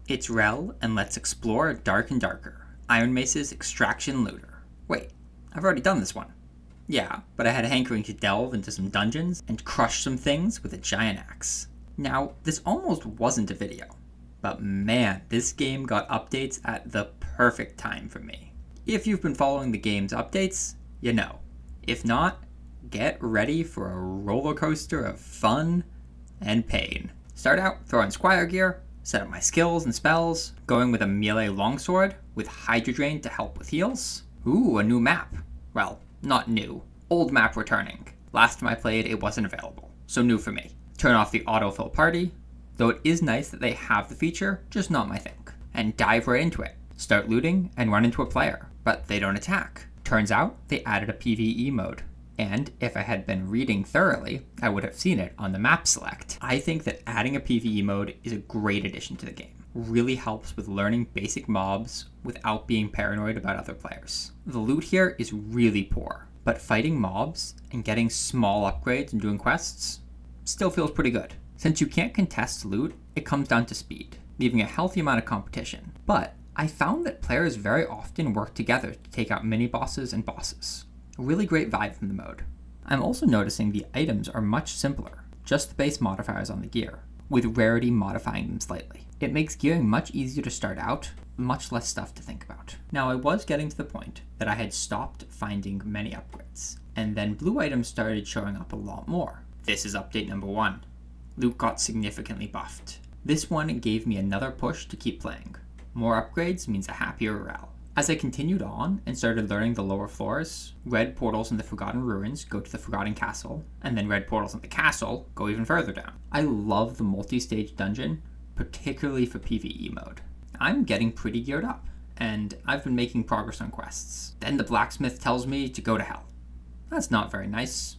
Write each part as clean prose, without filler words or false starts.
It's Rel, and let's explore Dark and Darker, Ironmace's Extraction Looter. Wait, I've already done this one. Yeah, but I had a hankering to delve into some dungeons and crush some things with a giant axe. Now, this almost wasn't a video, but man, this game got updates at the perfect time for me. If you've been following the game's updates, you know. If not, get ready for a roller coaster of fun and pain. Start out throwing Squire gear, set up my skills and spells, going with a melee longsword with Hydra Drain to help with heals. Ooh, a new map. Well, not new. Old map returning. Last time I played, it wasn't available, so new for me. Turn off the autofill party, though it is nice that they have the feature, just not my thing. And dive right into it. Start looting and run into a player, but they don't attack. Turns out, they added a PvE mode. And if I had been reading thoroughly, I would have seen it on the map select. I think that adding a PvE mode is a great addition to the game. Really helps with learning basic mobs without being paranoid about other players. The loot here is really poor, but fighting mobs and getting small upgrades and doing quests still feels pretty good. Since you can't contest loot, it comes down to speed, leaving a healthy amount of competition. But I found that players very often work together to take out mini-bosses and bosses. A really great vibe from the mode. I'm also noticing the items are much simpler, just the base modifiers on the gear, with rarity modifying them slightly. It makes gearing much easier to start out, much less stuff to think about. Now I was getting to the point that I had stopped finding many upgrades, and then blue items started showing up a lot more. This is update number 1. Loot got significantly buffed. This one gave me another push to keep playing. More upgrades means a happier Rel. As I continued on and started learning the lower floors, red portals in the Forgotten Ruins go to the Forgotten Castle, and then red portals in the castle go even further down. I love the multi-stage dungeon, particularly for PvE mode. I'm getting pretty geared up, and I've been making progress on quests. Then the blacksmith tells me to go to hell. That's not very nice.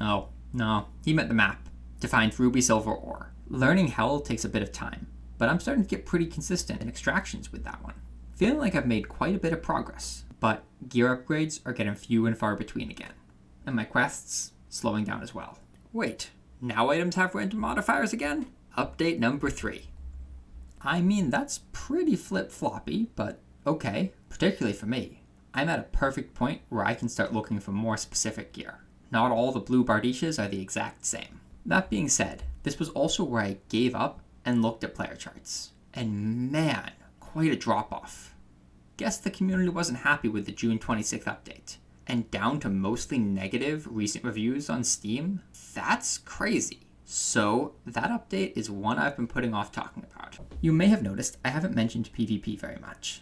Oh, no, he meant the map, to find ruby silver ore. Learning hell takes a bit of time, but I'm starting to get pretty consistent in extractions with that one. Feeling like I've made quite a bit of progress, but gear upgrades are getting few and far between again, and my quests slowing down as well. Wait, now items have random modifiers again? Update number 3. I mean, that's pretty flip-floppy, but okay, particularly for me. I'm at a perfect point where I can start looking for more specific gear. Not all the blue bardishes are the exact same. That being said, this was also where I gave up and looked at player charts. And man, quite a drop-off. Guess the community wasn't happy with the June 26th update. And down to mostly negative recent reviews on Steam? That's crazy. So, that update is one I've been putting off talking about. You may have noticed I haven't mentioned PvP very much.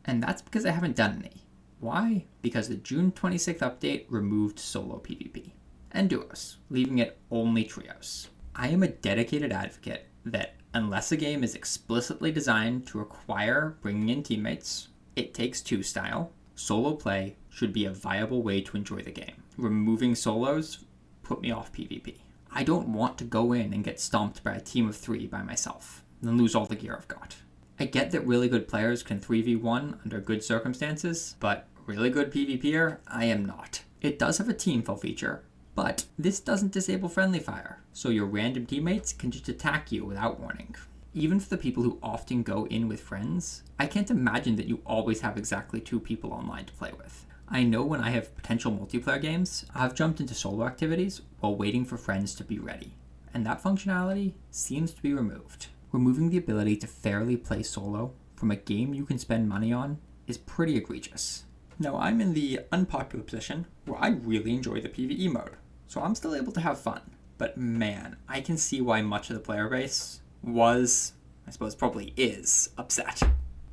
And that's because I haven't done any. Why? Because the June 26th update removed solo PvP and duos, leaving it only trios. I am a dedicated advocate that unless a game is explicitly designed to require bringing in teammates, it takes two style, solo play should be a viable way to enjoy the game. Removing solos put me off PvP. I don't want to go in and get stomped by a team of 3 by myself, and lose all the gear I've got. I get that really good players can 3v1 under good circumstances, but really good PvPer, I am not. It does have a teamfill feature, but this doesn't disable friendly fire, so your random teammates can just attack you without warning. Even for the people who often go in with friends, I can't imagine that you always have exactly 2 people online to play with. I know when I have potential multiplayer games, I've jumped into solo activities while waiting for friends to be ready, and that functionality seems to be removed. Removing the ability to fairly play solo from a game you can spend money on is pretty egregious. Now, I'm in the unpopular position where I really enjoy the PvE mode, so I'm still able to have fun. But man, I can see why much of the player base was, I suppose probably is, upset.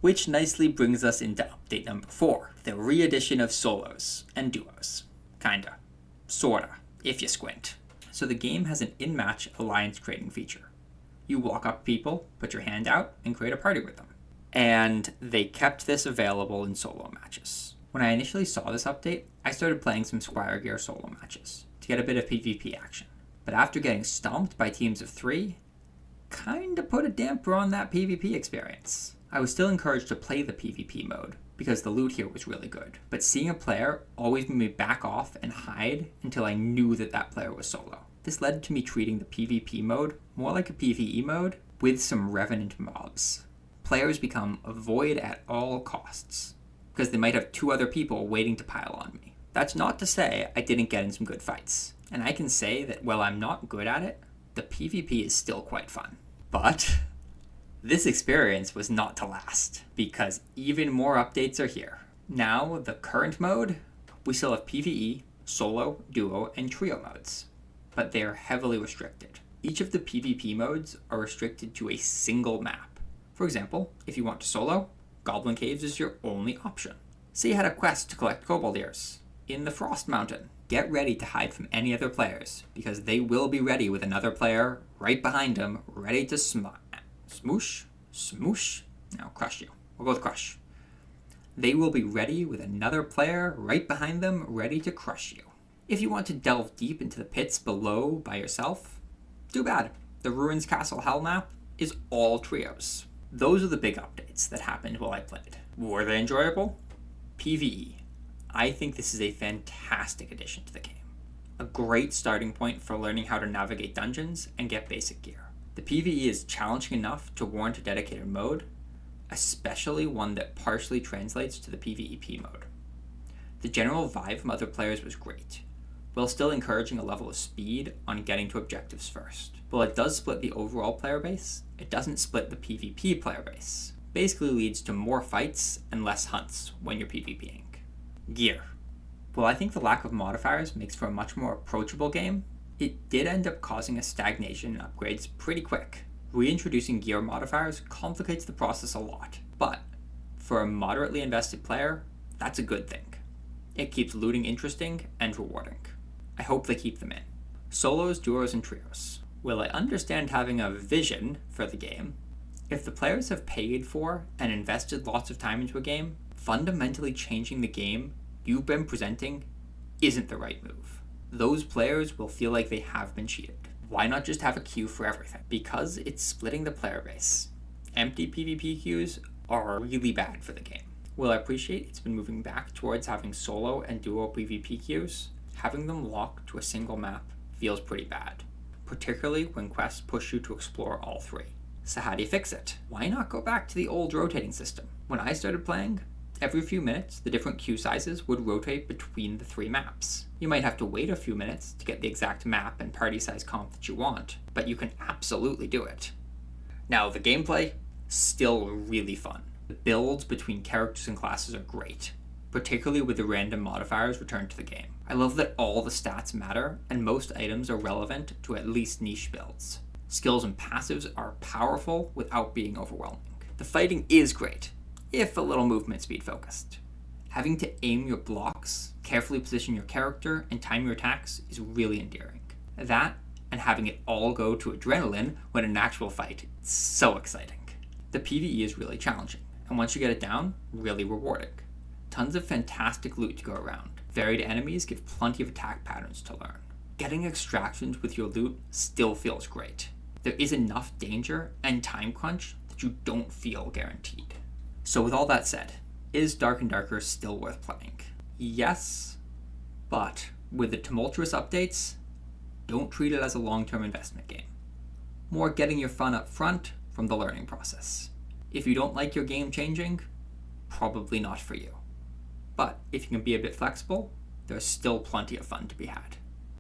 Which nicely brings us into update number 4, the re-edition of solos and duos. Kinda. Sorta, if you squint. So the game has an in-match alliance creating feature. You walk up people, put your hand out, and create a party with them. And they kept this available in solo matches. When I initially saw this update, I started playing some Squire Gear solo matches to get a bit of PvP action. But after getting stomped by teams of 3, kinda put a damper on that PvP experience. I was still encouraged to play the PvP mode because the loot here was really good, but seeing a player always made me back off and hide until I knew that that player was solo. This led to me treating the PvP mode more like a PvE mode with some revenant mobs. players become avoid at all costs, because they might have 2 other people waiting to pile on me. That's not to say I didn't get in some good fights, and I can say that while I'm not good at it, the PvP is still quite fun. But this experience was not to last, because even more updates are here. Now, the current mode, we still have PvE, solo, duo, and trio modes, but they are heavily restricted. Each of the PvP modes are restricted to a single map. For example, if you want to solo, Goblin Caves is your only option. Say you had a quest to collect Kobold Ears in the Frost Mountain. Get ready to hide from any other players, because they will be ready with another player right behind them, ready to smoosh? No, crush you. We'll go with crush. They will be ready with another player right behind them, ready to crush you. If you want to delve deep into the pits below by yourself, too bad. The Ruins Castle Hell map is all trios. Those are the big updates that happened while I played. Were they enjoyable? PvE. I think this is a fantastic addition to the game. A great starting point for learning how to navigate dungeons and get basic gear. The PvE is challenging enough to warrant a dedicated mode, especially one that partially translates to the PvEP mode. The general vibe from other players was great, while still encouraging a level of speed on getting to objectives first. While it does split the overall player base, it doesn't split the PvP player base. Basically leads to more fights and less hunts when you're PvPing. Gear. While I think the lack of modifiers makes for a much more approachable game, it did end up causing a stagnation in upgrades pretty quick. Reintroducing gear modifiers complicates the process a lot, but for a moderately invested player, that's a good thing. It keeps looting interesting and rewarding. I hope they keep them in. Solos, duos, and trios. While I understand having a vision for the game, if the players have paid for and invested lots of time into a game, fundamentally changing the game you've been presenting isn't the right move. Those players will feel like they have been cheated. Why not just have a queue for everything? Because it's splitting the player base. Empty PvP queues are really bad for the game. While I appreciate it's been moving back towards having solo and duo PvP queues, having them locked to a single map feels pretty bad, particularly when quests push you to explore all 3. So how do you fix it? Why not go back to the old rotating system? When I started playing, every few minutes, the different queue sizes would rotate between the 3 maps. You might have to wait a few minutes to get the exact map and party size comp that you want, but you can absolutely do it. Now, the gameplay, still really fun. The builds between characters and classes are great, particularly with the random modifiers returned to the game. I love that all the stats matter, and most items are relevant to at least niche builds. Skills and passives are powerful without being overwhelming. The fighting is great, if a little movement speed focused. Having to aim your blocks, carefully position your character, and time your attacks is really endearing. That, and having it all go to adrenaline when in an actual fight, it's so exciting. The PvE is really challenging, and once you get it down, really rewarding. Tons of fantastic loot to go around. Varied enemies give plenty of attack patterns to learn. Getting extractions with your loot still feels great. There is enough danger and time crunch that you don't feel guaranteed. So with all that said, is Dark and Darker still worth playing? Yes, but with the tumultuous updates, don't treat it as a long-term investment game. More getting your fun up front from the learning process. If you don't like your game changing, probably not for you. But if you can be a bit flexible, there's still plenty of fun to be had.